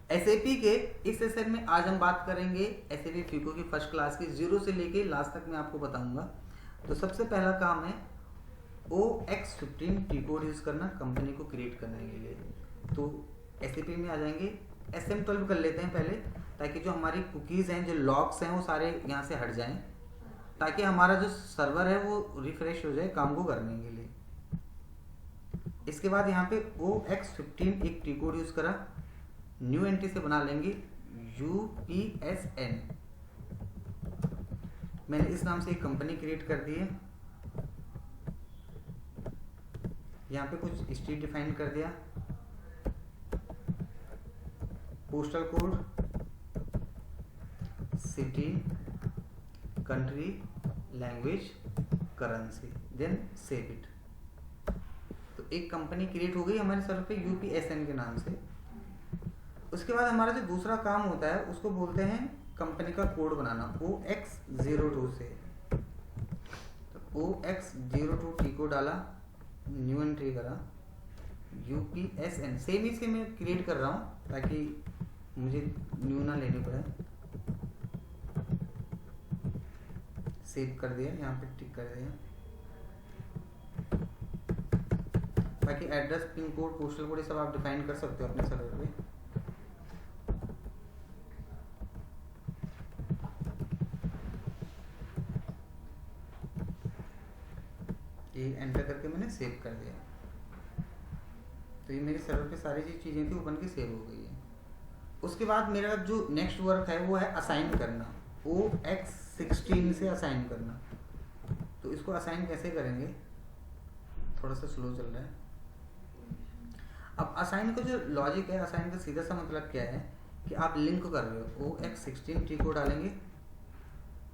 SAP के इस session में आज हम बात करेंगे एसएपी फीको की फर्स्ट क्लास की, जीरो से लेके लास्ट तक मैं आपको बताऊंगा। तो सबसे पहला काम है OX15 टी कोड यूज़ करना कंपनी को क्रिएट करने के लिए। तो एसएपी में आ जाएंगे, SM12 कर लेते हैं पहले, ताकि जो हमारी कुकीज़ हैं, जो लॉक्स हैं, वो सारे यहाँ से हट जाएं, ताकि हमारा जो सर्वर है वो रिफ्रेश हो जाए काम को करने के लिए। इसके बाद यहाँ पे OX15 एक टी कोड यूज़ करा, न्यू एंट्री से बना लेंगे UPSN। मैंने इस नाम से एक कंपनी क्रिएट कर दी है। यहाँ पे कुछ स्ट्रीट डिफाइन कर दिया, postal code, city, country, language, currency, then save it. तो एक कंपनी क्रिएट हो गई हमारे सर्वर पे UPSN के नाम से। उसके बाद हमारा जो दूसरा काम होता है उसको बोलते हैं कंपनी का कोड बनाना, OX02 से। तो OX02 टी को डाला, न्यू एंट्री करा, UPSN सेम ही से मैं क्रिएट कर रहा हूँ ताकि मुझे न्यू ना लेनी पड़े। सेव कर दिया, यहाँ पे टिक कर दिया। बाकी address, pin code, postal code ये सब आप डिफाइन कर सकते हो अपने सर्वर पे। ये एंटर करके मैंने सेव कर दिया। तो ये मेरे सर्वर पे सारी जो चीज़ें थी वो बन के सेव हो गई है। उसके बाद मेरा जो नेक्स्ट वर्क है वो है असाइन करना, OX16 से असाइन करना। तो इसको असाइन कैसे करेंगे, थोड़ा सा स्लो चल रहा है। अब असाइन का जो लॉजिक है, असाइन का सीधा सा मतलब क्या है कि आप लिंक कर रहे हो, OX16 टी को डालेंगे,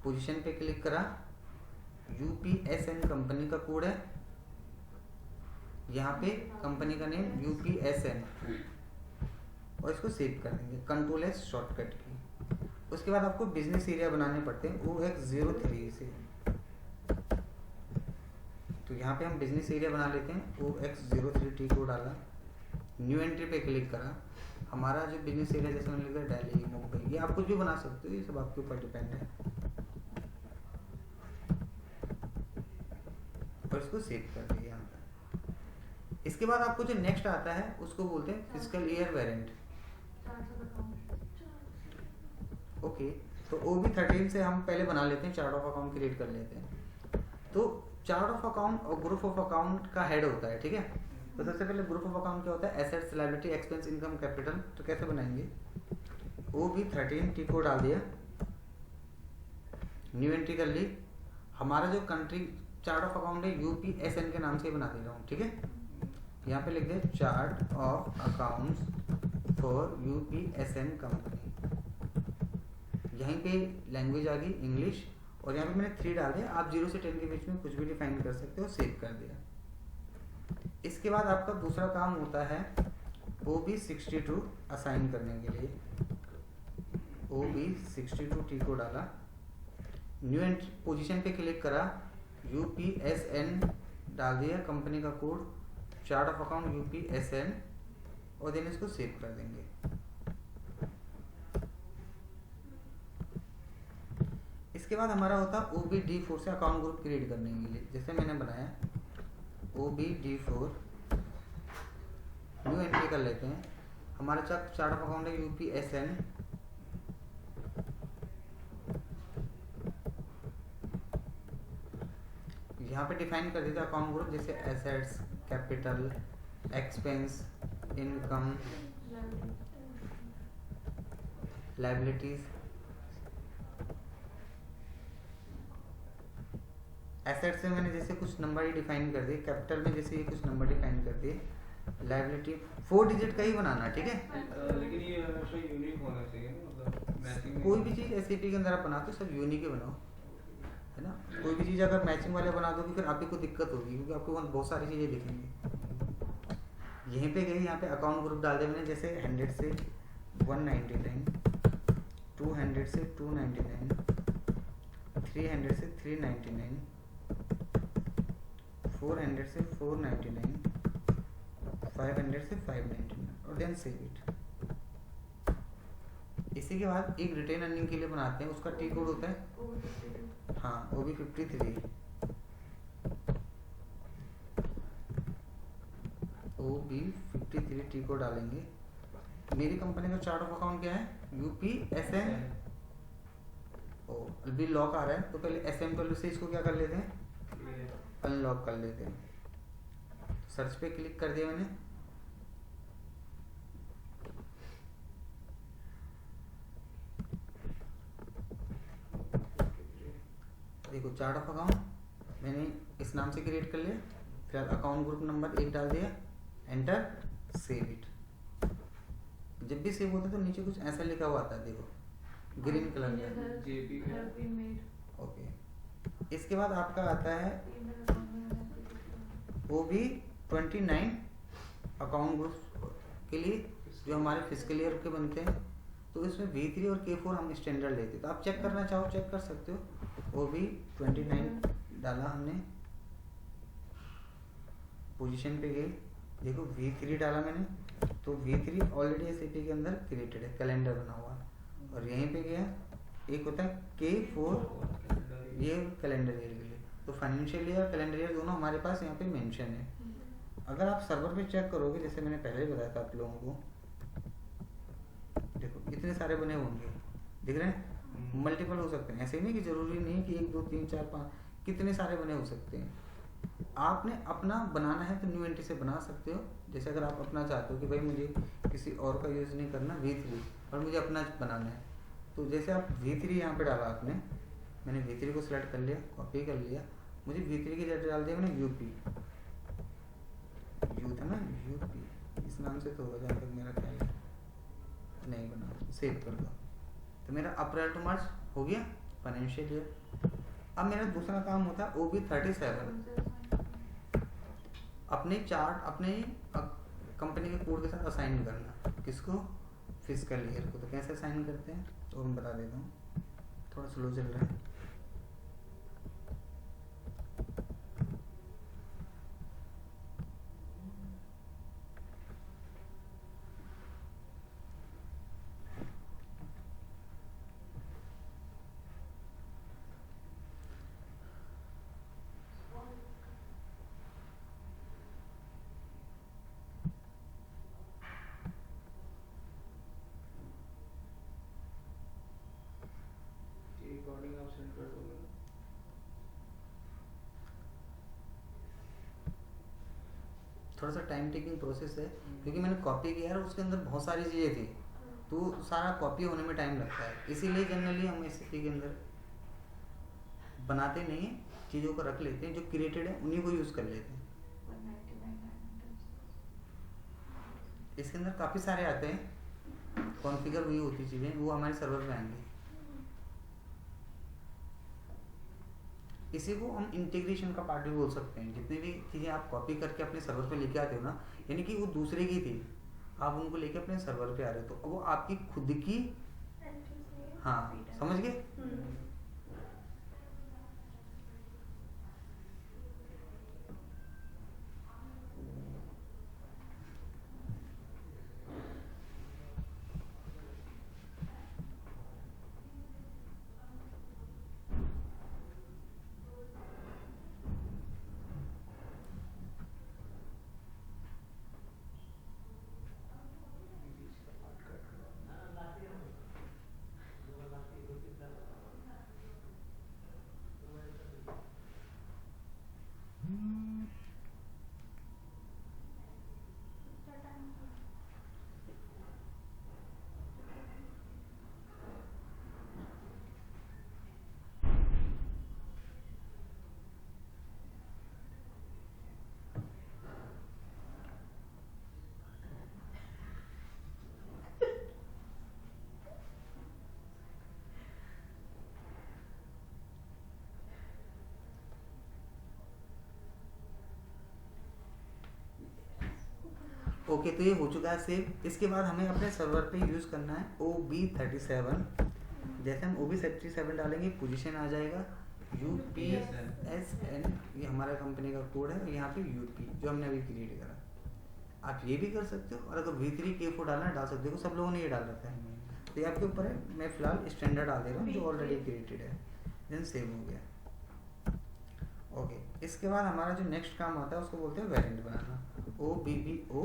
पोजीशन पे क्लिक करा, UPSN कंपनी का कोड है, यहाँ पे कंपनी का नेम UPSN, और इसको सेव कर देंगे, Ctrl+S शॉर्टकट की। उसके बाद आपको बिजनेस एरिया बनाने पड़ते हैं OX03 से। तो यहाँ पे हम बिजनेस एरिया बना लेते हैं, OX03 टी को डाला, न्यू एंट्री पे क्लिक करा। हमारा जो बिजनेस एरिया जैसे मैंने लिखा दिल्ली, मुंबई, ये आप कुछ भी बना सकते हो, ये सब आपके ऊपर डिपेंड है। और इसको सेव कर दिया यहाँ पर। इसके बाद आपको जो नेक्स्ट आता है उसको बोलते हैं फिजिकल ईयर वेरिएंट। ओके, तो OB13 से हम पहले बना लेते हैं, चार्ट ऑफ अकाउंट क्रिएट कर लेते हैं। तो चार्ट ऑफ अकाउंट और ग्रुप ऑफ अकाउंट का हेड होता है, ठीक है। तो सबसे पहले ग्रुप ऑफ अकाउंट क्या होता है, assets, liability, expense, income, capital. तो कैसे बनाएंगे, OB13 टी को डाल दिया, न्यू एंट्री कर ली। हमारा जो कंट्री चार्ट ऑफ अकाउंट है UPSN के नाम से बना दे रहा हूँ, ठीक है। यहाँ पे लिख दे chart of accounts for UPSN company. यहीं पे लैंग्वेज आ गई इंग्लिश, और यहाँ पे मैंने 3 डाल दिया। आप 0 से 10 के बीच में कुछ भी डिफाइन कर सकते हो, सेव कर दिया। इसके बाद आपका दूसरा काम होता है OB62 असाइन करने के लिए। OB62 टी को डाला, न्यू एंट्री, पोजीशन पे क्लिक करा, UPSN डाल दिया, कंपनी का code, chart of account UPSN, और देन इसको सेव कर देंगे। इसके बाद हमारा होता है OBD4 से अकाउंट ग्रुप क्रिएट करने के लिए। जैसे मैंने बनाया OBD4, न्यू एंट्री कर लेते हैं। हमारा चार्ट ऑफ अकाउंट है UPSN, यहाँ पे डिफाइन कर देते हैं अकाउंट ग्रुप, जैसे assets, capital, expense, income, liabilities. Assets में मैंने जैसे कुछ नंबर ही डिफाइन कर दिए, कैपिटल में जैसे ये कुछ नंबर डिफाइन कर दिए, लायबिलिटी 4 डिजिट का ही बनाना, ठीक है। लेकिन ये हमेशा यूनिक होना चाहिए, मतलब मैचिंग। कोई भी चीज़ एसएपी के अंदर आप बनाते हो सब यूनिक ही बनाओ, है ना। कोई भी चीज़ अगर मैचिंग वाले बना दोगे फिर आपको दिक्कत होगी, क्योंकि आपको वहाँ बहुत सारी चीज़ें दिखेंगी। यहीं पे गई, यहाँ पे अकाउंट ग्रुप डाल दिया मैंने, जैसे 100 से 199, 200 से 299, 300 से 399, 400 से 499, 500 से 599, और देन सेव इट। इसी के बाद एक रिटेन अर्निंग के लिए बनाते हैं, उसका टी कोड होता है, हाँ वो भी 53, वो भी 53 टी कोड डालेंगे। मेरी कंपनी का चार्ट ऑफ अकाउंट क्या है, UPSN, ओ अभी लॉक आ रहा है तो पहले SM वैल्यू से इसको क्या कर लेते हैं, अनलॉक कर लेते हैं। सर्च पे क्लिक कर दिया मैंने, देखो चार्ट ऑफ अकाउंट मैंने इस नाम से क्रिएट कर लिया, फिर अकाउंट ग्रुप नंबर 1 डाल दिया, एंटर, सेव इट। जब भी सेव होता है तो नीचे कुछ ऐसा लिखा हुआ आता है, देखो ग्रीन कलर में, JP ओके। इसके बाद आपका आता है वो भी 29 अकाउंट ग्रुप के लिए जो हमारे फिजिकल ईयर के बनते हैं, तो इसमें V3 और K4 हम स्टैंडर्ड लेते हैं, तो आप चेक करना चाहो चेक कर सकते हो। वो भी 29 डाला हमने, पोजीशन पे गए, देखो V3 डाला मैंने, तो V3 ऑलरेडी SAP के अंदर क्रिएटेड है, कैलेंडर बना हुआ, और यहीं पे गया एक होता है K4, ये कैलेंडर ईयर के लिए, तो फाइनेंशियल ईयर कैलेंडर ईयर दोनों हमारे पास यहाँ पे मेंशन है। अगर आप सर्वर पे चेक करोगे, जैसे मैंने पहले ही बताया था आप लोगों को, देखो इतने सारे बने होंगे, दिख रहे हैं, मल्टीपल हो सकते हैं, ऐसे नहीं कि जरूरी नहीं कि 1 2 3 4 5, कितने सारे बने हो सकते हैं। आपने अपना बनाना है तो न्यू एंट्री से बना सकते हो। जैसे अगर आप अपना चाहते हो कि भाई मुझे किसी और का यूज़ नहीं करना V3 और मुझे अपना बनाना है, तो जैसे आप V3 यहाँ पे डाला आपने, मैंने V3 को सिलेक्ट कर लिया, कॉपी कर लिया, मुझे V3 की जगह डाल दिया मैंने UP, यू था ना UP, इस नाम से तो होगा जहाँ तक मेरा ख्याल है, नहीं बना, सेव कर दो, तो मेरा अप्रैल टू मार्च हो गया फाइनेंशियल ईयर। अब मेरा दूसरा काम होता है OB 37, अपने चार्ट अपने कंपनी के कोड के साथ असाइन करना, किसको, फिजिकल ईयर को। तो कैसे असाइन करते हैं तो मैं बता देता हूँ, थोड़ा स्लो चल रहा है। रिकॉर्डिंग आप सेंड कर दोगे ना? थोड़ा सा टाइम टेकिंग प्रोसेस है, क्योंकि मैंने कॉपी किया है और उसके अंदर बहुत सारी चीज़ें थी, तो सारा कॉपी होने में टाइम लगता है, इसीलिए जनरली हम SAP के अंदर बनाते नहीं हैं, चीज़ों को रख लेते हैं, जो क्रिएटेड है उन्हीं को यूज़ कर लेते हैं। इसके अंदर काफ़ी सारे आते हैं, कॉन्फ़िगर हुई होती चीज़ें, वो हमारे सर्वर पे आएंगे। इसी को हम इंटीग्रेशन का पार्ट भी बोल सकते हैं। जितनी भी चीज़ें आप कॉपी करके अपने सर्वर पे लेके आते हो ना, यानी कि वो दूसरे की थी, आप उनको लेके अपने सर्वर पे आ रहे हो, तो वो आपकी खुद की, हाँ समझ गए। ओके, तो ये हो चुका है सेव। इसके बाद हमें अपने सर्वर पे यूज़ करना है OB37। जैसे हम OB37 डालेंगे, पोजीशन आ जाएगा UPSN, ये हमारा कंपनी का कोड है, और यहाँ पे UP जो हमने अभी क्रिएट करा। आप ये भी कर सकते हो, और अगर V3 K4 डालना डाल सकते हो, सब लोगों ने ये डाल रखा है। तो ये आपके ऊपर है, मैं फिलहाल स्टैंडर्ड डाल दे रहा हूँ जो ऑलरेडी क्रिएटेड है। देन सेव हो गया। ओके, इसके बाद हमारा जो नेक्स्ट काम आता है उसको बोलते हैं वेरिएंट बनाना। OBBO,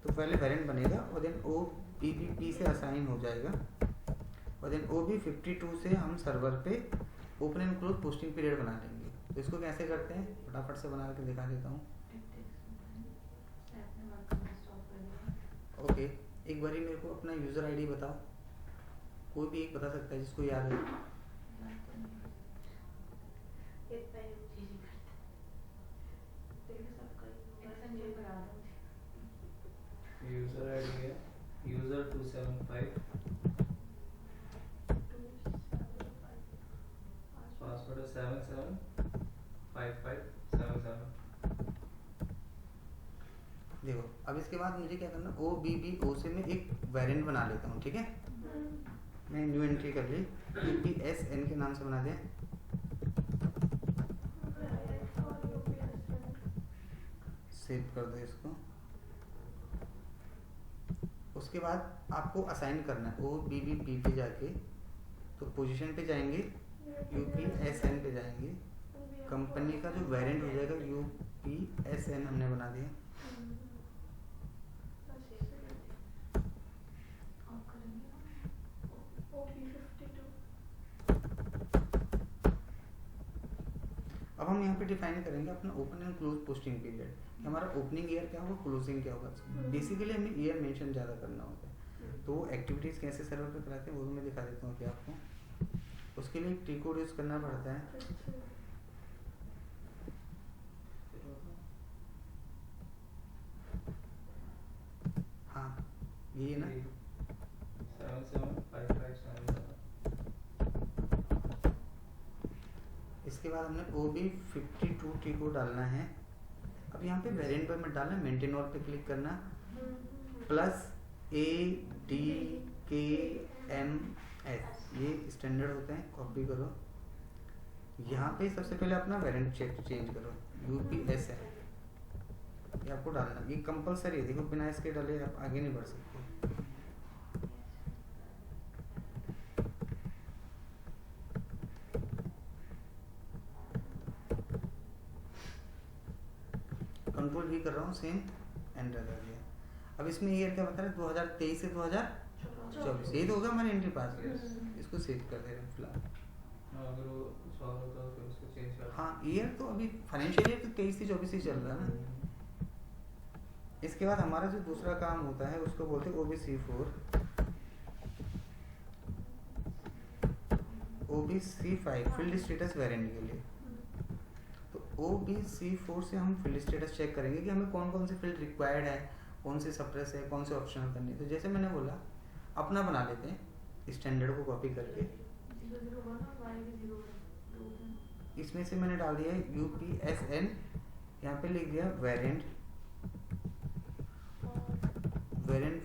तो पहले वेरिएंट बनेगा और देन OBBP से असाइन हो जाएगा और देन OB52 से हम सर्वर पे open and close posting period बना लेंगे। तो इसको कैसे करते हैं फटाफट से बना के दिखा देता हूँ। ओके, एक बारी मेरे को अपना यूज़र आईडी बताओ, कोई भी एक बता सकता है जिसको याद है। यूजर आईडी है यूजर 275, पासवर्ड है 775577। देखो अब इसके बाद मुझे क्या करना, OBBO से मैं एक वेरिएंट बना लेता हूँ, ठीक है। मैं न्यू एंट्री कर ली, UPSN के नाम से बना दें। सेव कर दो इसको। उसके बाद आपको असाइन करना है OBBP पे जाके, तो पोजीशन पे जाएंगे, UPSN पे जाएंगे, कंपनी का जो वेरिएंट हो जाएगा UPSN हमने बना दिया। अब हम यहाँ पे डिफाइन करेंगे अपना open and close posting period, हमारा ओपनिंग ईयर क्या होगा, क्लोजिंग क्या होगा। बेसिकली हमें ईयर मेंशन ज़्यादा करना होता है, तो एक्टिविटीज़ कैसे सर्वर पे कराते हैं वो मैं दिखा देता हूँ कि आपको। उसके लिए टी कोड यूज़ करना पड़ता है। हाँ ये ना 775577। इसके बाद हमने OB52 टी कोड डालना है। अब यहाँ पे वेरिएंट पर मत डालना, मेंटेन ऑल पे क्लिक करना, +ADKMS ये स्टैंडर्ड होते हैं, कॉपी करो। यहाँ पे सबसे पहले अपना वेरिएंट चेंज करो, UPSN ये आपको डालना, ये कंपलसरी है। देखो बिना इसके डाले आप आगे नहीं बढ़ सकते। कंट्रोल भी कर रहा हूँ, सेम एंटर कर दिया। अब इसमें ईयर क्या बता रहा है, 2023 से 2024, यही तो होगा हमारे एंट्री पास। इसको सेव कर दे रहे हैं फिलहाल। अगर वो सॉल्व होता है तो उसको चेंज कर। हाँ ईयर तो अभी फाइनेंशियल ईयर तो 23 से 24 ही चल रहा है ना। इसके बाद हमारा जो दूसरा काम होता है उसको बोलते हैं OBC4 OBC5 field status variant के लिए। तो OBC4 से हम फील्ड स्टेटस चेक करेंगे कि हमें कौन कौन से फील्ड रिक्वायर्ड है, कौन से सप्रेस है, कौन से ऑप्शनल करनी है। तो जैसे मैंने बोला अपना बना लेते हैं, स्टैंडर्ड को कॉपी करके इसमें से मैंने डाल दिया है UPSN, यहाँ पे लिख दिया variant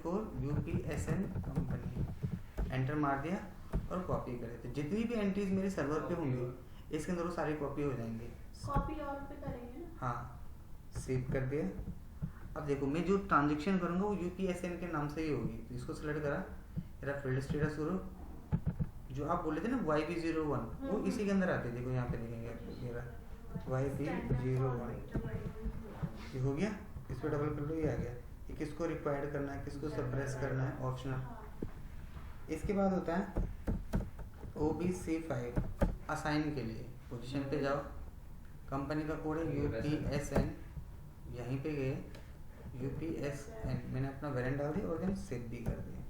for UPSN company, enter मार दिया और कॉपी करे। तो जितनी भी एंट्रीज मेरे सर्वर पे होंगी इसके अंदर वो सारी कॉपी हो जाएंगे। कॉपी ऑल पे करेंगे ना? हाँ सेव कर दिया। अब देखो मैं जो ट्रांजेक्शन करूँगा वो UPSN के नाम से ही होगी। तो इसको सेलेक्ट करा, मेरा फील्ड स्टेटस करो, जो आप बोले थे ना YB01 वो इसी के अंदर आते हैं। देखो यहाँ पे देखेंगे मेरा YB01 ये हो गया। इस पर डबल कर लो, ये आ गया। ये किसको रिक्वायर्ड करना है, किसको सप्रेस करना है, ऑप्शनल। इसके बाद होता है OBC5 असाइन के लिए, पोजीशन पे जाओ, कंपनी का कोड है UPSN, यहीं पे गए UPSN, मैंने अपना वेरिएंट डाल दिया और देन सेव भी कर दिया।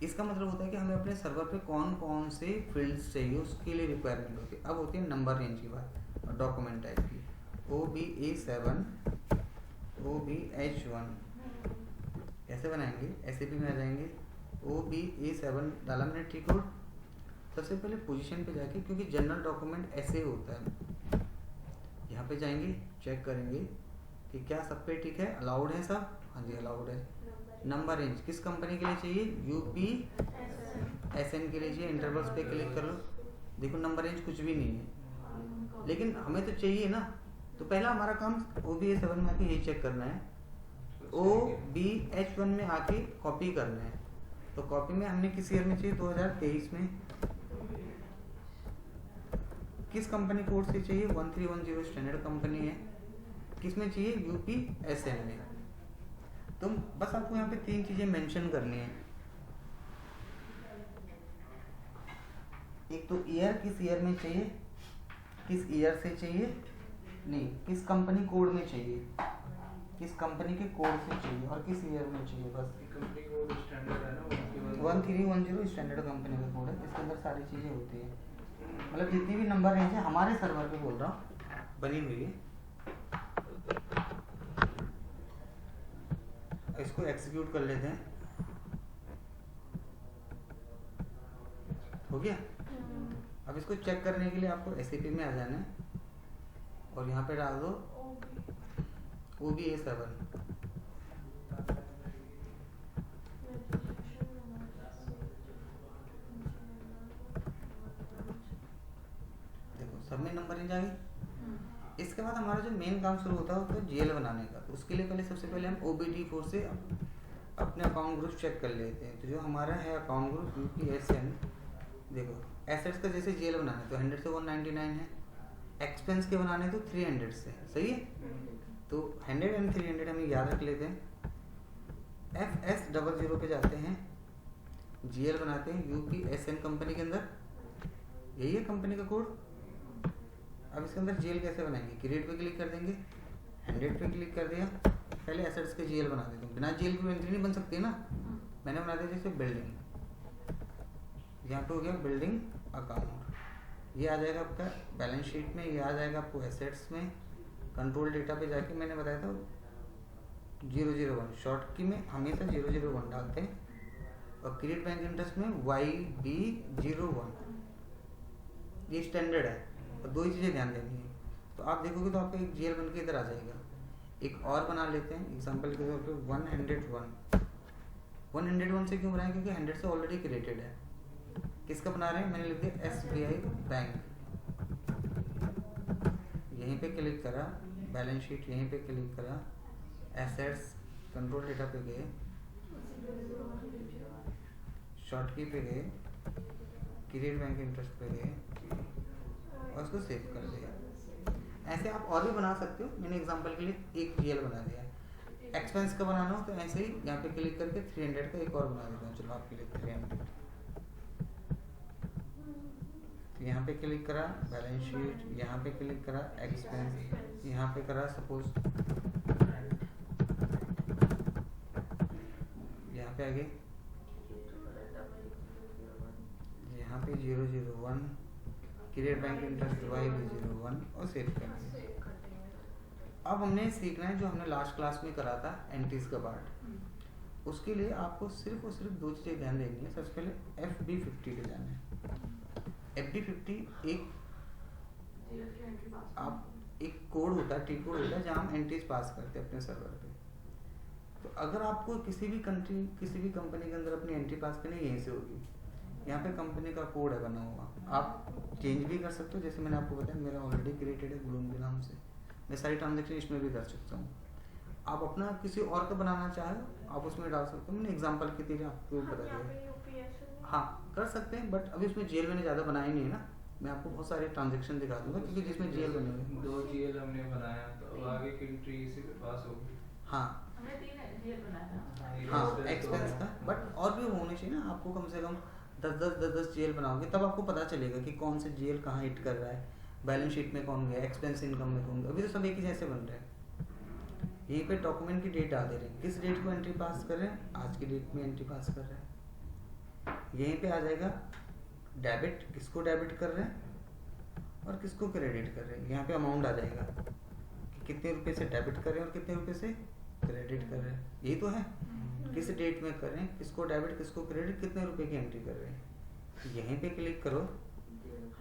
इसका मतलब होता है कि हमें अपने सर्वर पे कौन कौन से फील्ड्स चाहिए उसके लिए रिक्वायरमेंट होती है। अब होती है नंबर रेंज की बात और डॉक्यूमेंट टाइप की। OBA7 OBH1 कैसे बनाएंगे, SAP में आ जाएंगे। OBA7 डाला मैंने टी कोड। सबसे पहले पोजीशन पे जाके, क्योंकि जनरल डॉक्यूमेंट ऐसे होता है, यहाँ पे जाएंगे, चेक करेंगे कि क्या सब पे ठीक है, अलाउड है सब। हाँ जी अलाउड है। नंबर रेंज किस कंपनी के लिए चाहिए, UPSN के लिए चाहिए, इंटरवल्स पे क्लिक कर लो। देखो नंबर रेंज कुछ भी नहीं है, लेकिन हमें तो चाहिए ना। तो पहला हमारा काम OBA7 में आके यही चेक करना है, OBH1 में आके कॉपी करना है। तो कॉपी में हमने किस ईयर में चाहिए, 2023 में। किस कंपनी कोड से चाहिए, 1310 स्टैंडर्ड कंपनी है। किस में चाहिए, UPSN में। तुम बस आपको यहाँ पे 3 चीजें मेंशन करनी है। एक तो ईयर, किस ईयर में चाहिए, किस ईयर से चाहिए, नहीं किस कंपनी कोड में चाहिए, किस कंपनी के कोड से चाहिए, और किस ईयर में चाहिए। बस कंपनी कोड स्टैंडर्ड है ना, 1310 स्टैंडर्ड कंपनी का कोड है, इसके अंदर सारी चीजें होती है। मतलब जितनी भी नंबर रेंज है हमारे सर्वर पे बोल रहा हूँ बनी हुई है। इसको एग्जीक्यूट कर लेते हैं। हो गया। अब इसको चेक करने के लिए आपको SAP में आ जाना है और यहाँ पे डाल दो OBA7। देखो सब में नंबर रेंज आ गई। इसके बाद हमारा जो मेन काम शुरू होता है वो GL बनाने का। तो उसके लिए पहले सबसे पहले हम OBD4 से अपने अकाउंट ग्रुप चेक कर लेते हैं। तो जो हमारा है अकाउंट ग्रुप UPSN, देखो एसेट्स का जैसे GL बनाने तो 100 से 199 है, एक्सपेंस के बनाने तो 300 से, सही है। तो 100 एंड 300 हम याद रख लेते हैं। FS00 पे जाते हैं, GL बनाते हैं UPSN कंपनी के अंदर, यही है कंपनी का कोड। अब इसके अंदर GL कैसे बनाएंगे, क्रिएट पे क्लिक कर देंगे, 100 पे क्लिक कर दिया, पहले एसेट्स के GL बना देते हैं। बिना GL की एंट्री नहीं बन सकती ना, मैंने बना दिया जैसे बिल्डिंग, यहाँ पे हो गया बिल्डिंग अकाउंट, ये आ जाएगा आपका बैलेंस शीट में, ये आ जाएगा आपको एसेट्स में। कंट्रोल डेटा पे जाके मैंने बताया था 001 शॉर्ट की में हमेशा 001 डालते हैं, और क्रिएट बैंक इंटरेस्ट में YB01, ये स्टैंडर्ड है। और 2 ही चीज़ें ध्यान देनी है। तो आप देखोगे तो आपका एक GL बन के इधर आ जाएगा। एक और बना लेते हैं एग्जांपल के तौर पे 101 से क्यों बनाया, क्योंकि 100 से ऑलरेडी क्रिएटेड है। किसका बना रहे हैं, मैंने लिख दिया SBI बैंक, यहीं पे क्लिक करा, बैलेंस शीट यहीं पे क्लिक करा, एसेट्स कंट्रोल डेटा पे गए, शॉर्ट की पे गए, क्रिएट बैंक इंटरेस्ट पे गए और उसको सेव कर दिया। ऐसे आप और भी बना सकते हो, मैंने एग्जांपल के लिए एक GL बना दिया। एक्सपेंस का बनाना हो तो ऐसे ही यहाँ पे क्लिक करके 300 का एक और बना देता हूँ। चलो आपके लिए 300, यहाँ पे क्लिक करा बैलेंस शीट, यहाँ पे क्लिक करा एक्सपेंस, यहाँ पे करा सपोज, यहाँ पे आगे यहाँ पे 001 क्रिएट बैंक इंटरेस्ट YB01 और सेव कर दिया। अब हमने सीखना है जो हमने लास्ट क्लास में करा था एंट्रीज का पार्ट। उसके लिए आपको सिर्फ और सिर्फ 2 चीज़ें ध्यान देनी है। सबसे पहले FB50 पे जाना है। FB50 एक कोड होता है, टी कोड होता है, जहाँ हम एंट्रीज पास करते हैं अपने सर्वर पे। तो अगर आपको किसी भी कंपनी के अंदर अपनी एंट्री पास करनी है, यहीं से होगी। यहाँ पे कंपनी का कोड है बना हुआ, आप चेंज भी कर सकते हो। जैसे मैंने आपको बताया मेरा ऑलरेडी क्रिएटेड है ग्लूम के नाम से, मैं सारी ट्रांजेक्शन इसमें भी कर सकता हूँ। आप अपना किसी और का बनाना चाहे आप उसमें डाल सकते हो। मैंने एग्जांपल की तरह आपको बता दिया, हाँ कर सकते हैं, बट अभी उसमें GL मैंने ज़्यादा बनाया नहीं है ना। मैं आपको बहुत सारे ट्रांजेक्शन दिखा दूंगा क्योंकि जिसमें GL बने हुए 2 GL हमने बनाया, तो आगे की एंट्री इसी के पास होगी। हाँ हमने 3 GL बनाया। हाँ एक्सपेंस का, बट और भी होने चाहिए ना। आपको कम से कम 10 GL बनाओगे तब आपको पता चलेगा कि कौन से GL कहाँ हिट कर रहा है, बैलेंस शीट में कौन गया, एक्सपेंस इनकम में कौन गया। अभी तो सब एक ही जैसे बन रहे हैं। यहीं पे डॉक्यूमेंट की डेट डाल दे रहे हैं, किस डेट को एंट्री पास कर रहे हैं, आज की डेट में एंट्री पास कर रहे हैं। यहीं पे आ जाएगा डेबिट, किसको डेबिट कर रहे हैं और किसको क्रेडिट कर रहे हैं। यहाँ पे अमाउंट आ जाएगा कि कितने रुपए से डेबिट कर रहे हैं और कितने रुपए से क्रेडिट कर रहे हैं। यही तो है, किस डेट में कर रहे हैं, किसको डेबिट किसको क्रेडिट, कितने रुपए की एंट्री कर रहे हैं। यहीं पे क्लिक करो,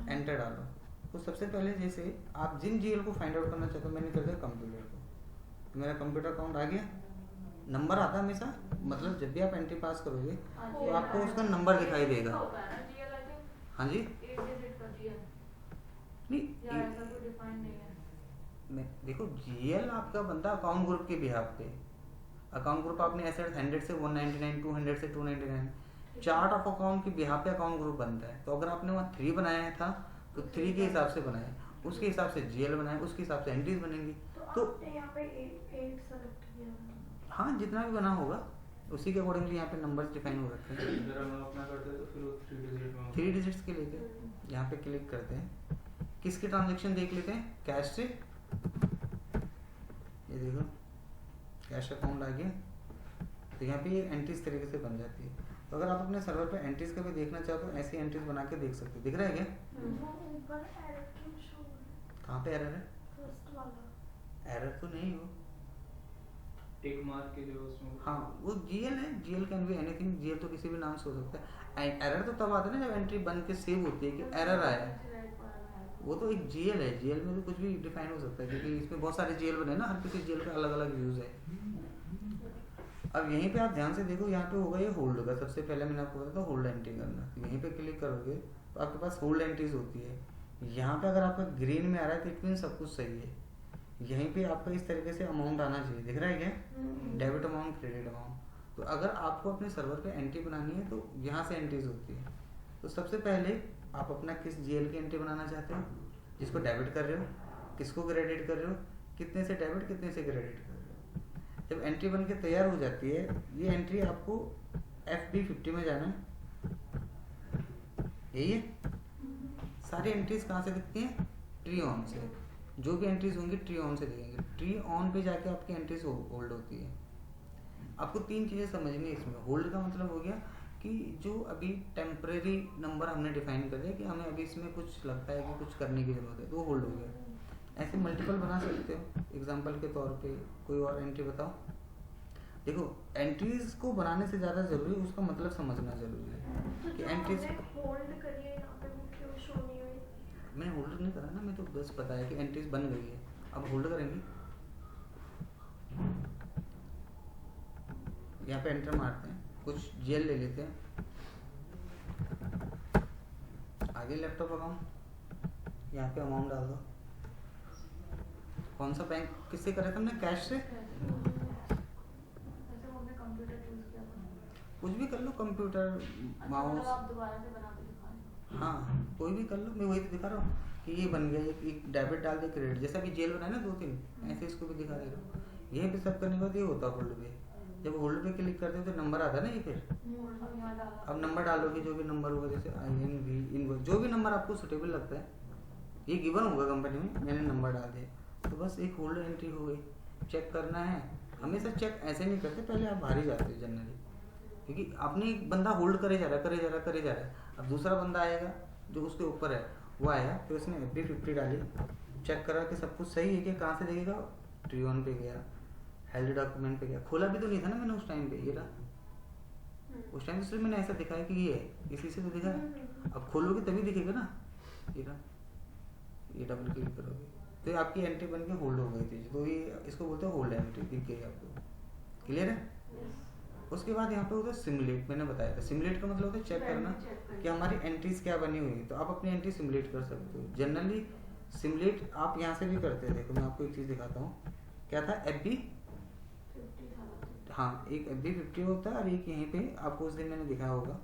एंटर डालो। तो सबसे पहले जैसे आप जिन GL को फाइंड आउट करना चाहते हो, मैंने कर दिया कंप्यूटर को, तो मेरा कंप्यूटर अकाउंट आ गया। नंबर आता है हमेशा, मतलब जब भी आप एंट्री पास करोगे तो आपको उसका नंबर दिखाई देगा। हाँ जी, नहीं देखो GL आपका बनता है अकाउंट ग्रुप के बिहाफ पे। अकाउंट ग्रुप आपने एसेट 100 से 199, 200 से 299, चार्ट ऑफ अकाउंट के बिहाफ पे अकाउंट ग्रुप बनता है। तो अगर आपने वहाँ 3 बनाया था तो 3 के हिसाब से बनाया, उसके हिसाब से जीएल बनाए, उसके हिसाब से एंट्रीज बनेंगी। तो आपने यहाँ पे 8 सेलेक्ट किया। हाँ, जितना भी बना होगा उसी के अकॉर्डिंगली यहाँ पे नंबर्स डिफाइन हो रखे हैं। अगर हम अपना करते हैं तो फिर वो 3 डिजिट में 3 डिजिट्स के लेके यहाँ पे क्लिक करते हैं। किसके ट्रांजेक्शन देख लेते हैं, कैश से। ये देखो कैश अकाउंट आ गया, तो यहाँ पे ये एंट्रीज तरीके से बन जाती है। तो अगर आप अपने सर्वर पे एंट्रीज का भी देखना चाहो तो ऐसी एंट्रीज बना के देख सकते हो। दिख रहा है क्या? एक बार एरर क्यों शो हो रहा है? कहाँ पे एरर है? फर्स्ट वाला एरर तो नहीं हो। टिक मार के जो उसमें हाँ, वो जीएल है। GL can be anything. GL तो किसी भी नाम से हो सकता है। एरर तो तब आता है ना जब एंट्री बन के सेव होती है कि एरर आया है। वो तो एक जीएल है। जीएल में तो कुछ भी डिफाइन हो सकता है, क्योंकि इसमें बहुत सारे जीएल बने ना, हर किसी जीएल का अलग अलग यूज है। अब यहीं पे आप ध्यान से देखो, यहाँ पे होगा ये होल्ड का। सबसे पहले मैंने आपको बताया था होल्ड एंट्री करना। तो यहीं पे क्लिक करोगे तो आपके पास होल्ड एंट्रीज होती है। यहाँ पे अगर आपका ग्रीन में आ रहा है तो इट मीन सब कुछ सही है। यहीं पे आपका इस तरीके से अमाउंट आना चाहिए। दिख रहा है क्या? Debit amount, credit amount. तो अगर आपको अपने सर्वर पे एंट्री बनानी है तो यहाँ से एंट्रीज होती है। तो सबसे पहले आप अपना किस जीएल की एंट्री बनाना चाहते हो, जिसको डेबिट कर रहे हो, किसको क्रेडिट कर रहे हो, कितने से डेबिट कितने से क्रेडिट कर रहे हो। जब एंट्री बन के तैयार हो जाती है, ये एंट्री आपको FB50 में जाना है। यही है। सारी एंट्रीज कहाँ से दिखती हैं? ट्री ऑन से। जो भी एंट्रीज होंगी ट्री ऑन से दिखेंगे। ट्री ऑन पे जाके आपकी एंट्रीज होल्ड होती है। आपको 3 चीजें समझनी है इसमें। होल्ड का मतलब हो गया कि जो अभी टेम्परेरी नंबर हमने डिफाइन कर दिया कि हमें अभी इसमें कुछ लगता है कि कुछ करने की जरूरत है, तो वो होल्ड हो गया। ऐसे मल्टीपल बना सकते हो। एग्जाम्पल के तौर पे कोई और एंट्री बताओ। देखो, एंट्रीज को बनाने से ज़्यादा जरूरी है उसका मतलब समझना जरूरी है तो कि जो एंट्रीज। हमने होल्ड करी है यहाँ पे वो क्यों शो नहीं हुई? मैंने होल्ड नहीं करा ना, मैं तो बस बताया कि एंट्रीज बन गई है। अब होल्ड करेंगे, यहाँ पे एंटर मारते हैं, कुछ जेल ले लेते हैं। आगे लैपटॉप अकाउंट, यहाँ पे अमाउंट डाल दो। कौन सा बैंक किससे करे थे हमने? कैश से। कुछ भी कर लो, कंप्यूटर, माउस। आप दोबारा से बना के दिखा रहे हो? हाँ, कोई भी कर लो। मैं वही तो दिखा रहा हूँ कि ये बन गया। एक डेबिट डाल दे, क्रेडिट, जैसा कि जेल बनाया ना 2-3, ऐसे इसको भी दिखा दे रहा हूँ। यहीं पे सब करने के बाद ये होता है होल्ड पे। जब होल्ड पे क्लिक करते हो तो नंबर आता है ना ये। फिर अब नंबर डालोगे, जो भी नंबर होगा, जैसे INV इनवॉइस, जो भी नंबर आपको सुटेबल लगता है, ये गिवन होगा कंपनी में, मैंने नंबर डाल दिया, तो बस एक होल्ड एंट्री हो गई। चेक करना है, हमेशा चेक ऐसे नहीं करते, पहले आप बाहर ही जाते हो जनरली, क्योंकि आपने एक बंदा होल्ड करे जा रहा है। अब दूसरा बंदा आएगा जो उसके ऊपर है, वो आया, फिर उसने FB50 डाली, चेक करा कि सब कुछ सही है कि कहाँ से देखेगा, ट्री ऑन पे गया, हेल्ड डॉक्यूमेंट पे गया। खोला भी तो नहीं था ना मैंने उस टाइम पे, ये रहा उस टाइम, इसलिए मैंने ऐसा दिखाया कि ये है, इसी से तो दिखा है। अब खोलोगे तभी दिखेगा ना, ये रहा, ये डबल क्लिक करोगे तो आपकी एंट्री बन के होल्ड हो गई थी। तो ये इसको बोलते हैं होल्ड एंट्री, दिख गई आपको। क्लियर है? उसके बाद यहाँ पे होता है सिमुलेट। मैंने बताया था सिमुलेट का मतलब होता है चेक करना कि हमारी एंट्रीज क्या बनी हुई है। तो आप अपनी एंट्री सिमुलेट कर सकते हो। जनरली सिमुलेट आप यहाँ से भी करते हैं। देखो मैं आपको एक चीज़ दिखाता हूँ। क्या था? FB, हाँ, एक FB50 होता है और एक यहीं पे आपको उस दिन मैंने दिखाया होगा,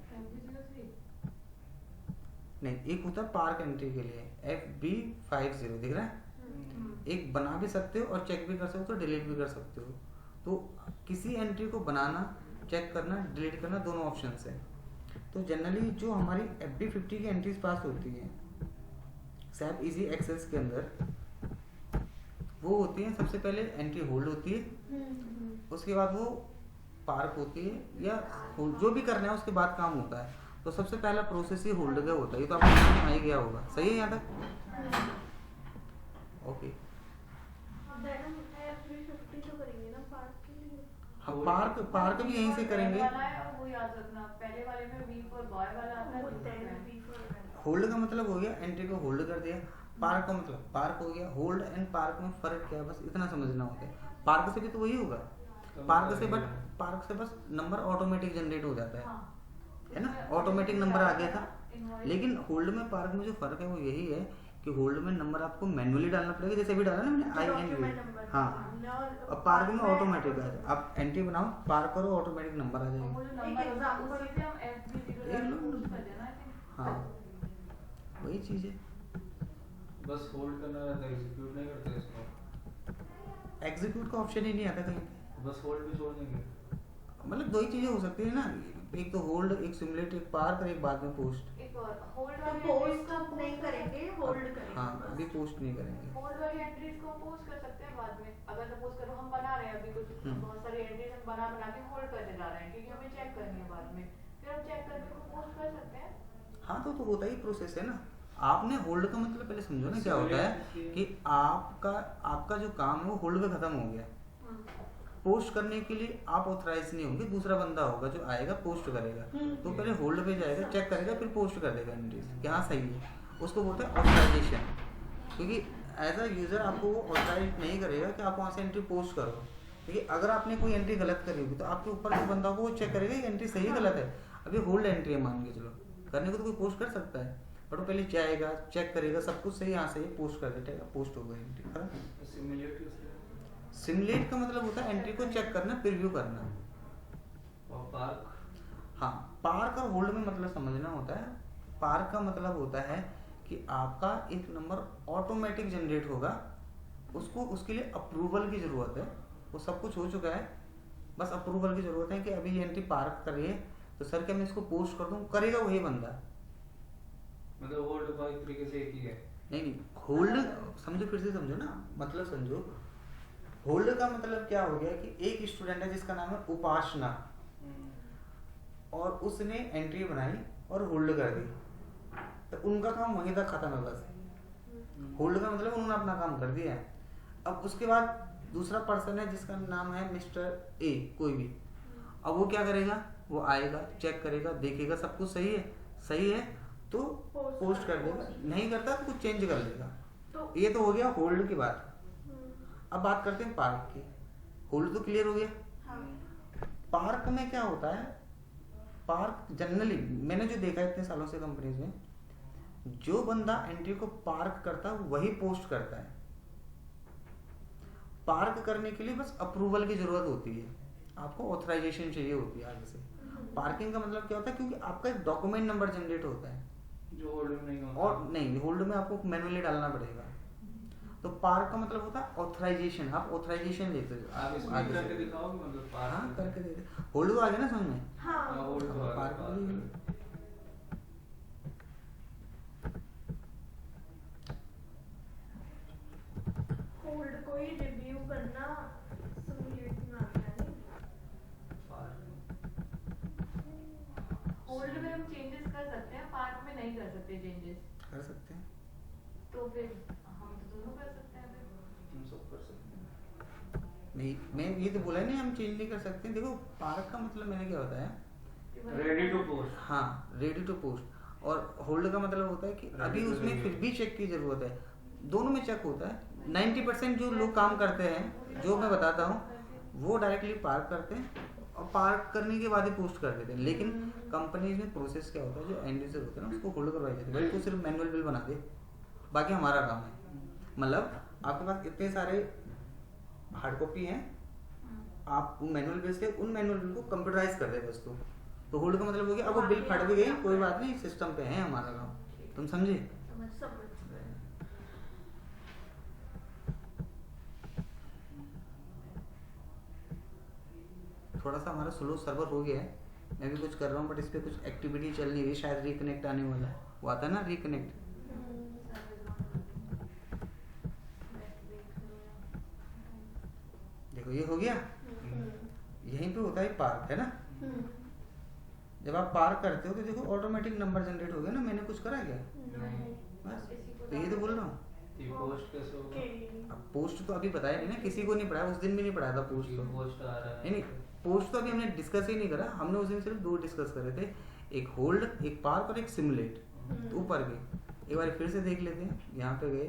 नहीं, एक होता है पार्क एंट्री के लिए FB50, दिख रहा है? एक बना भी सकते हो और चेक भी कर सकते हो, तो डिलीट भी कर सकते हो। तो किसी एंट्री को बनाना, चेक करना, डिलीट करना, दोनों ऑप्शन है। तो जनरली जो हमारी FB50 की एंट्रीज पास होती हैं SAP इजी एक्सेस के अंदर, वो होती है सबसे पहले एंट्री होल्ड होती है, उसके बाद वो पार्क होती है, या जो भी करना है उसके बाद काम होता है। तो सबसे पहला प्रोसेस ही होल्ड का होता है। ये तो आपको समझ में आ ही गया होगा। सही है यहाँ तक? ओके। हाँ, पार्क भी यहीं से करेंगे। वो याद रखना, पहले वाले में V for boy वाला आता है। होल्ड का मतलब हो गया एंट्री को होल्ड कर दिया। पार्क का मतलब पार्क हो गया। होल्ड एंड पार्क में फर्क क्या है, बस इतना समझना होता है। पार्क से भी तो वही होगा, पार्क से बस नंबर ऑटोमेटिक जनरेट हो जाता है ना, ऑटोमेटिक नंबर आ गया था। लेकिन होल्ड में पार्क में जो फर्क है वो यही है कि होल्ड में नंबर आपको मैन्युअली डालना पड़ेगा, जैसे अभी डाला ना मैंने INV, हाँ, अब पार्क में ऑटोमेटिक आ जाए। आप एंट्री बनाओ, पार्क करो, ऑटोमेटिक नंबर आ जाएगा। हाँ वही चीज़ है। बस होल्ड करना रहता है, एग्जीक्यूट नहीं करते इसको। एग्जीक्यूट का ऑप्शन ही नहीं आता कहीं पे। बस होल्ड भी छोड़ देंगे। मतलब दो ही चीज़ें हो सकती है ना, एक तो होल्ड, एक सिमुलेट, एक पार्क और एक बाद में पोस्ट। एक और होल्ड तो वाली पोस्ट अब नहीं करेंगे, होल्ड करेंगे। हाँ बस। अभी पोस्ट नहीं करेंगे। होल्ड वाली एंट्रीज को पोस्ट कर सकते हैं बाद में। अगर सपोज करो हम बना रहे हैं अभी कुछ बहुत सारी एंट्रीज हम बना बना के होल्ड करते जा रहे हैं क्योंकि हमें चेक करनी है बाद में, फिर हम चेक करके उसको पोस्ट कर सकते हैं। हाँ तो होता ही प्रोसेस है ना। आपने होल्ड का मतलब पहले समझो ना क्या होता है कि आपका जो काम है वो होल्ड पे खत्म हो गया। पोस्ट करने के लिए आप ऑथराइज नहीं होंगे, दूसरा बंदा होगा जो आएगा पोस्ट करेगा। तो पहले होल्ड पे जाएगा, चेक करेगा, फिर पोस्ट कर देगा एंट्रीज कि हाँ सही है। उसको बोलते हैं ऑथराइजेशन। क्योंकि एज अ यूजर आपको वो ऑथराइज नहीं करेगा कि आप वहाँ से एंट्री पोस्ट करो। क्योंकि अगर आपने कोई एंट्री गलत करी होगी तो आपके ऊपर जो बंदा होगा वो चेक करेगा कि एंट्री सही गलत है। अभी होल्ड एंट्री है मान के चलो, करने को तो कोई पोस्ट कर सकता है, बट वो पहले जाएगा, चेक करेगा, सब कुछ सही, यहाँ से पोस्ट कर देगा, पोस्ट होगा एंट्री। सिमुलेट सिमुलेट का मतलब होता है एंट्री को चेक करना, प्रीव्यू करना। और पार्क। हाँ पार्क और होल्ड में मतलब समझना होता है। पार्क का मतलब होता है कि आपका एक नंबर ऑटोमेटिक जनरेट होगा, उसको उसके लिए अप्रूवल की जरूरत है। वो सब कुछ हो चुका है, बस अप्रूवल की जरूरत है कि अभी ये एंट्री पार्क कर रही है तो सर क्या मैं इसको पोस्ट कर दूं, करेगा वही बंदा। मतलब होल्ड का एक तरीके से एक ही है। नहीं होल्ड समझो, फिर से समझो ना, मतलब समझो। होल्ड का मतलब क्या हो गया कि एक स्टूडेंट है जिसका नाम है उपासना, और उसने एंट्री बनाई और होल्ड कर दी, तो उनका काम वहीं तक खत्म है बस। होल्ड का मतलब उन्होंने अपना काम कर दिया है। अब उसके बाद दूसरा पर्सन है जिसका नाम है मिस्टर ए, कोई भी। अब वो क्या करेगा, वो आएगा, चेक करेगा, देखेगा सब कुछ सही है तो पोस्ट कर देगा, नहीं करता तो कुछ चेंज कर लेगा। तो ये तो हो गया होल्ड की बात। अब बात करते हैं पार्क की। होल्ड तो क्लियर हो गया। पार्क में क्या होता है, पार्क जनरली मैंने जो देखा है इतने सालों से कंपनीज में, जो बंदा एंट्री को पार्क करता है वही पोस्ट करता है। पार्क करने के लिए बस अप्रूवल की जरूरत होती है, आपको ऑथराइजेशन चाहिए होती है आगे से। पार्किंग का मतलब क्या होता है, क्योंकि आपका एक डॉक्यूमेंट नंबर जनरेट होता है जो होल्ड में नहीं होता। और नहीं, होल्ड में आपको मैनुअली डालना पड़ेगा। तो पार्क का मतलब होता है ऑथराइजेशन, आप ऑथराइजेशन लेते हो आप इसमें आगे करके से। दिखाओगे मतलब पार्क। हाँ करके दे दे। होल्ड तो आ गया ना समझ में। हाँ होल्ड तो आ पार्क गया, भी- पार्क। होल्ड को ही रिव्यू करना सिमुलेट में आता है नहीं? होल्ड में हम चेंजेस कर सकते हैं, पार्क में नहीं कर सकते चेंजेस। कर सकते हैं। तो फिर हम तो दोनों कर सकते हैं फिर। हम सब कर सकते हैं। नहीं मैं ये तो बोला नहीं हम चेंज नहीं कर सकते। देखो पार्क का मतलब मैंने क्या होता है, रेडी टू पोस्ट। हाँ रेडी टू पोस्ट। और होल्ड का मतलब होता है कि Ready अभी to उसमें review। फिर भी चेक की जरूरत है। दोनों में चेक होता है। 90% जो लोग काम करते हैं, जो मैं बताता हूँ, वो डायरेक्टली पार्क करते हैं और पार्क करने के बाद ही पोस्ट कर देते हैं। लेकिन कंपनीज में प्रोसेस क्या होता है, जो एंड यूजर होता है ना उसको होल्ड करवाई जाती है, भाई तो सिर्फ मैनुअल बिल बना दे, बाकी हमारा काम है। मतलब आपके पास इतने सारे हार्ड कॉपी हैं, आप मैनुअल बिल से उन मैनुअल बिल को कंप्यूटराइज कर दे बस। तो होल्ड का मतलब हो गया अब वो बिल फट भी गई, कोई बात नहीं, सिस्टम पे है हमारा काम। तुम समझे? समझ थोड़ा सा हमारा स्लो सर्वर हो गया है, मैं भी कुछ कर रहा हूँ बट इस पर कुछ एक्टिविटी चल नहीं रही, शायद रिकनेक्ट आने वाला है। वो आता है ना रिकनेक्ट। देखो ये हो गया, यहीं पे होता है पार्क, है ना। जब आप पार्क करते हो तो देखो ऑटोमेटिक नंबर जनरेट हो गया ना, मैंने कुछ करा क्या? बस तो ये तो बोल रहा हूँ। ये पोस्ट कैसे होगा? अब पोस्ट तो अभी बताया नहीं ना, किसी को नहीं पढ़ाया, उस दिन भी नहीं पढ़ाया था पोस्ट ये तो। पोस्ट आ रहा है। नहीं पोस्ट तो अभी हमने डिस्कस ही नहीं करा, हमने उस दिन सिर्फ दो डिस्कस करे थे, एक होल्ड, एक पार्क और एक सिमुलेट। तो ऊपर गए, एक बार फिर से देख लेते हैं, यहाँ पे गए।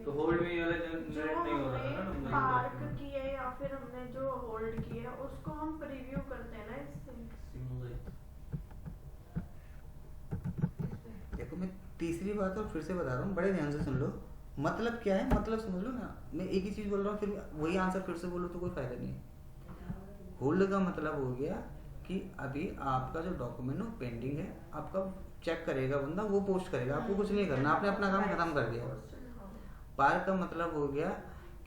तो होल्ड में ये वाला जनरेट जो नहीं हो रहा है ना हमने नंबर। पार्क किया या फिर हमने जो होल्ड किया उसको हम प्रीव्यू करते हैं ना इससे। सिमुलेट। देखो मैं तीसरी बात और फिर से बता रहा हूँ, बड़े ध्यान से सुन लो। मतलब क्या है, मतलब समझ लो ना। मैं एक ही चीज बोल रहा हूँ, फिर वही आंसर फिर से बोलो तो कोई फायदा नहीं है। होल्ड का मतलब हो गया कि अभी आपका जो डॉक्यूमेंट है वो पेंडिंग है, आपका चेक करेगा बंदा, वो पोस्ट करेगा, आपको कुछ नहीं करना, आपने अपना काम खत्म कर दिया। पार का मतलब हो गया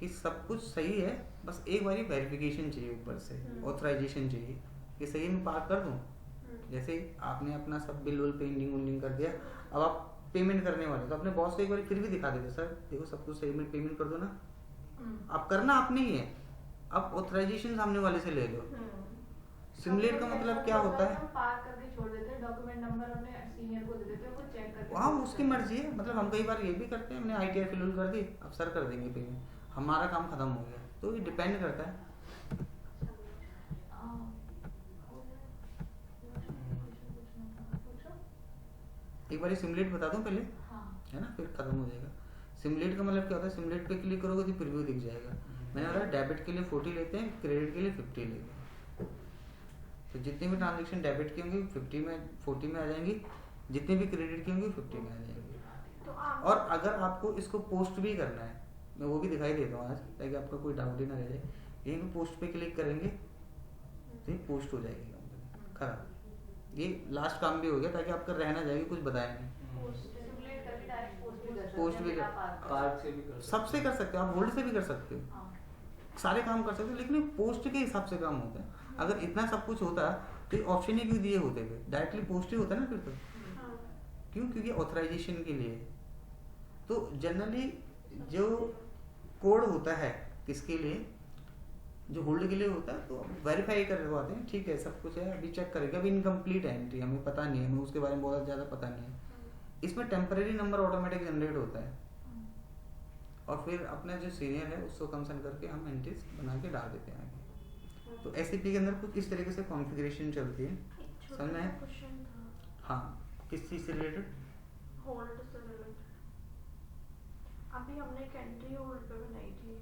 कि सब कुछ सही है, बस एक बारी वेरिफिकेशन चाहिए ऊपर से, ऑथराइजेशन चाहिए कि सही में पार कर दूं। जैसे आपने अपना सब बिल वुल पेंडिंग उंडिंग कर दिया, अब आप पेमेंट करने वाले तो अपने बॉस को एक बार फिर भी दिखा देते, सर देखो सब कुछ सही में पेमेंट कर दो ना। अब करना आपने ही है, अब ऑथराइजेशन सामने वाले से ले लो। सिमुलेट का मतलब क्या होता है, पार करके छोड़ देते हैं, डॉक्यूमेंट नंबर अपने सीनियर को दे देते हैं, वो चेक करके हाँ उसकी मर्जी है। मतलब हम कई बार ये भी करते हैं, हमने ITR फिल कर दी, अब सर कर देंगे पेमेंट, हमारा काम खत्म हो गया। तो ये डिपेंड करता है। एक बार सिमुलेट बता दूं पहले, है ना, फिर खत्म हो जाएगा। सिमुलेट का मतलब क्या होता है, सिमुलेट पे क्लिक करोगे तो प्रीव्यू दिख जाएगा। मैंने बोला डेबिट के लिए 40 लेते हैं, क्रेडिट के लिए 50 लेते हैं। तो जितनी भी ट्रांजेक्शन डेबिट की होंगी 40 में आ जाएंगी, जितनी भी क्रेडिट की होंगी 50 में आ जाएंगी। और अगर आपको इसको पोस्ट भी करना है, मैं वो भी दिखाई देता हूँ आज, ताकि आपका कोई डाउट ही ना रह जाए। यहीं पे पोस्ट पे क्लिक करेंगे तो ये पोस्ट हो जाएगी कंपनी खराब। ये लास्ट काम भी हो गया, ताकि आपका रहना जाएगी, कुछ बताया नहीं। सिमुलेट करके डायरेक्ट पोस्ट भी पार्क से भी कर सकते सबसे कर सकते हो आप, होल्ड से भी कर सकते हो, सारे काम कर सकते हो, लेकिन पोस्ट के हिसाब से काम होता है। अगर इतना सब कुछ होता तो ऑप्शन ही क्यों दिए होते थे, डायरेक्टली पोस्ट ही होता ना फिर तो। क्यों? क्योंकि ऑथराइजेशन के लिए। तो जनरली जो कोड होता है किसके लिए, जो होल्ड के लिए होता है, तो वेरीफाई करवाते हैं, ठीक है सब कुछ है, अभी चेक करेगा, अभी इनकम्प्लीट है एंट्री, हमें पता नहीं है, हमें उसके बारे में बहुत ज़्यादा पता नहीं है। इसमें टेम्परेरी नंबर ऑटोमेटिक जनरेट होता है, और फिर अपना जो सीनियर है उसको कंसर्न करके हम एंट्रीज बना के डाल देते हैं आगे। तो SAP के अंदर कुछ इस तरीके से कॉन्फ़िगरेशन चलती है। समझ में है? हाँ, किस चीज़ से रिलेटेड? होल्ड से रिलेटेड। अभी हमने एक एंट्री होल्ड पे बनाई थी,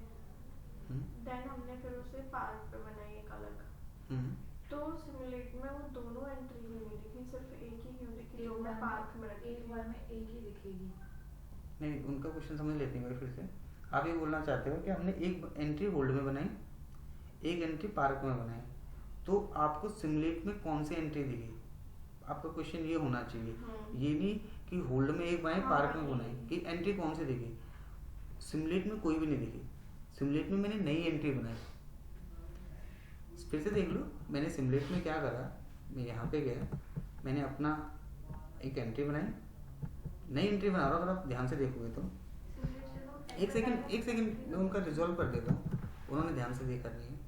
देन हमने फिर उसे पार्क पे बनाई एक अलग। तो सिमुलेट में वो दोनों एंट्री ही नहीं दिखी, सिर्फ एक ही क्यों दिखी जो मैं पार्क में रखी। एक बार में एक ही दिखेगी। नहीं, उनका क्वेश्चन समझ लेते हैं फिर से। आप ये बोलना चाहते हो कि हमने एक एंट्री होल्ड में बनाई, एक एंट्री पार्क में बनाई, तो आपको सिमुलेट में कौन सी एंट्री दिखी? आपका क्वेश्चन ये होना चाहिए, ये नहीं कि होल्ड में एक बनाई, पार्क में बनाई, कि एंट्री कौन सी दिखी। सिमुलेट में कोई भी नहीं दिखी, सिमुलेट में मैंने नई एंट्री बनाई। फिर से देख लो, मैंने सिमुलेट में क्या करा, मैं यहाँ पे गया, मैंने अपना एक एंट्री बनाई, नई एंट्री बना रहा हूँ। अगर आप ध्यान से देखोगे तो एक सेकंड मैं उनका रिजॉल्व कर देता हूँ, उन्होंने ध्यान से देखा नहीं है।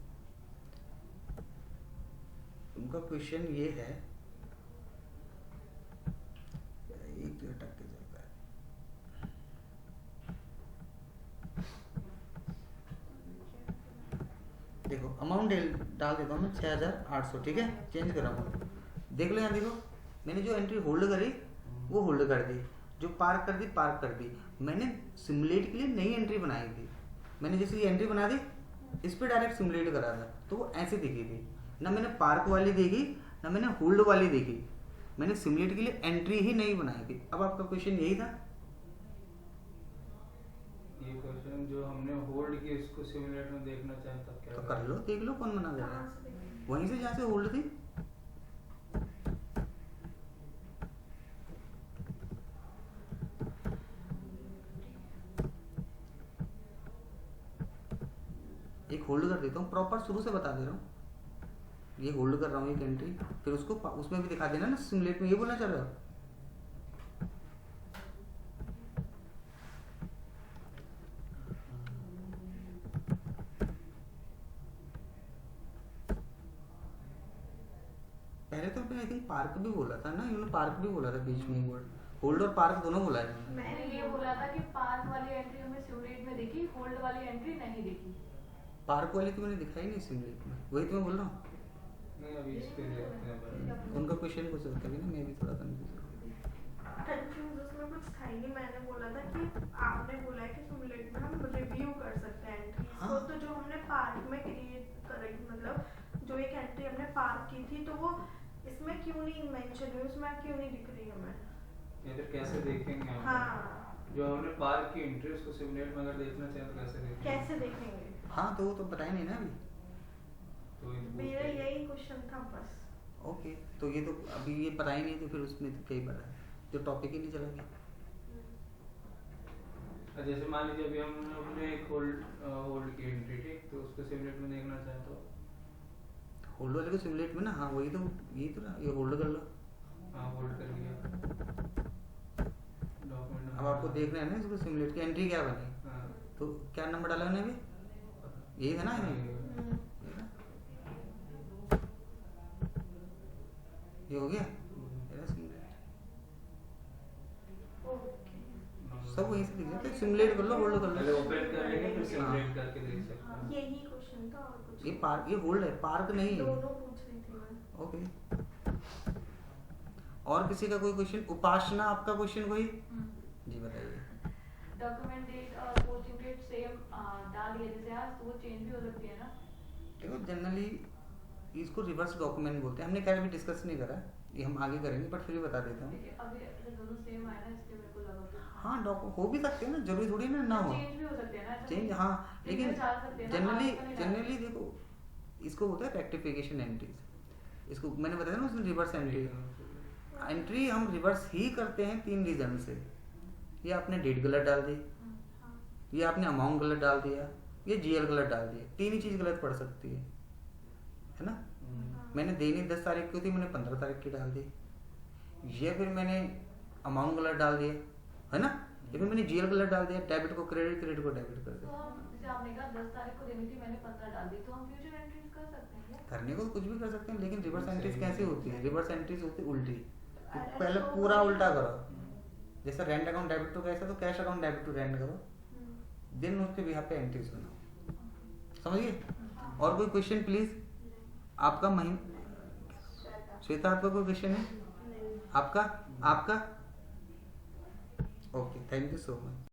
उनका क्वेश्चन ये है, एक जो अटक के चलता है, देखो अमाउंट डाल देता हूँ मैं 6800, ठीक है, चेंज कराऊंगा। देख लो यहाँ, देखो मैंने जो एंट्री होल्ड करी वो होल्ड कर दी, जो पार्क कर दी पार्क कर दी। मैंने सिमुलेट के लिए नई एंट्री बनाई थी, मैंने जैसे ये एंट्री बना दी, इस पर डायरेक्ट सिमुलेट करा था, तो वो ऐसे दिखी थी ना। मैंने पार्क वाली देखी ना मैंने होल्ड वाली देखी, मैंने सिमुलेट के लिए एंट्री ही नहीं बनाई थी। अब आपका क्वेश्चन यही था, ये क्वेश्चन जो हमने होल्ड की उसको सिमुलेट में देखना चाहता क्या तो कर लो, देख लो कौन बना दे रहा है, वहीं से जहाँ से होल्ड थी। एक होल्ड कर देता हूँ, प्रॉपर शुरू से बता दे रहा हूँ, ये होल्ड कर रहा हूँ एक एंट्री, फिर उसको उसमें भी दिखा देना ना सिमुलेट में, ये बोलना चाह रहे हो। पहले तो आपने आई थिंक पार्क भी बोला था ना, इन्होंने पार्क भी बोला था बीच में, एक वर्ड होल्ड और पार्क दोनों बोला है इन्होंने। मैंने ये बोला था कि पार्क वाली एंट्री हमें सिमुलेट में दिखी, होल्ड वाली एंट्री नहीं दिखी। पार्क वाली तो मैंने दिखाई नहीं सिमुलेट में, वही तो मैं बोल रहा हूँ। नहीं, अभी इस पे देखते हैं पहले। उनका क्वेश्चन कुछ कभी ना, मैं भी थोड़ा कंफ्यूज उसमें कुछ था ही नहीं। मैंने बोला था कि आपने बोला है कि सिमुलेट में हम रिव्यू कर सकते हैं एंट्रीज को, तो जो हमने पार्क में क्रिएट करी, मतलब जो एक एंट्री हमने पार्क की थी, तो वो इसमें क्यों नहीं मेंशन हुई, उसमें क्यों नहीं दिख रही हमें, या फिर कैसे देखेंगे हम? हाँ जो हमने पार्क की एंट्री उसको सिमुलेट में अगर देखना चाहें तो कैसे देखेंगे? हाँ, तो वो तो पता ही नहीं ना अभी। तो मेरा यही क्वेश्चन था बस। ओके, तो ये तो अभी ये पता ही नहीं तो फिर उसमें तो क्या ही पता है, तो टॉपिक ही नहीं चला गया। जैसे मान लीजिए अभी हमने अपने एक होल्ड की एंट्री, ठीक, तो उसको सिमुलेट में देखना चाहे तो होल्ड वाले को सिमुलेट में ना, हाँ वही तो, यही तो ना, ये होल्ड कर लो। हाँ होल्ड कर लिया, डॉक्यूमेंट अब आपको देखना है ना इसको सिमुलेट की एंट्री क्या बनी, हाँ तो क्या नंबर डाला उन्हें अभी, यही था ना ये, हम्म, ये ना? ये हो गया ये सिमुलेट, ओके। सब वहीं से दिख जाता है, सिमुलेट कर लो, होल्ड कर पहले लो। ओपन कर लेंगे फिर हाँ। सिमुलेट करके देख सकते हाँ, हैं। यही क्वेश्चन था और कुछ ये नहीं। पार्क, ये होल्ड है, पार्क नहीं है। दोनों पूछ रही थी मैं। ओके, और किसी का कोई क्वेश्चन? उपासना आपका क्वेश्चन कोई? जी बताइए। डॉक्यूमेंट डेट और पोस्टिंग डेट सेम डाल दिया जैसे आज, तो वो चेंज भी हो सकती है ना? देखो जनरली इसको रिवर्स डॉक्यूमेंट बोलते हैं, हमने खैर भी डिस्कस नहीं करा, ये हम आगे करेंगे, बट फिर भी बता देता हूँ। ठीक है, अभी अगर दोनों सेम आए ना, इसलिए मेरे को लगा कि हाँ हो भी सकते हैं ना, जरूरी थोड़ी ना हो चेंज भी हो सकते हैं ना, ऐसा चेंज, नहीं- हाँ लेकिन इसमें डाल सकते हैं ना, जनरली आज का नहीं डाल सकते। देखो इसको होता है रेक्टिफिकेशन एंट्रीज, इसको मैंने बताया ना उसमें रिवर्स एंट्री हम रिवर्स ही करते हैं 3 रीजन से। ये आपने डेट गलत डाल दी, हाँ, ये आपने अमाउंट गलत डाल दिया, ये जीएल गलत डाल दिया, 3 ही चीज गलत पड़ सकती है ना। हाँ। मैंने देनी 10 तारीख की थी, मैंने 15 तारीख की डाल दी, ये फिर मैंने अमाउंट गलत डाल दिया है ना, ये फिर मैंने जीएल गलत डाल दिया, डेबिट को क्रेडिट, क्रेडिट को डेबिट कर तो दिया। हम जैसे आपने कहा 10 तारीख को देनी थी, मैंने 15 डाल दी, तो हम फ्यूचर एंट्रीज कर सकते हैं क्या? करने को कुछ भी कर सकते हैं, लेकिन रिवर्स सही एंट्रीज है। कैसे होती है? रिवर्स एंट्रीज होती है उल्टी, अरे पहले तो पूरा वही- उल्टा करो, जैसे rent account debit to cash है तो cash account debit to rent करो, हम्म, देन उसके बिहार पे एंट्रीज बनाओ, समझिए। हाँ। और कोई क्वेश्चन प्लीज? आपका महीन श्वेता। श्वेता आपका कोई क्वेश्चन है? नहीं। आपका? Okay, thank you so much.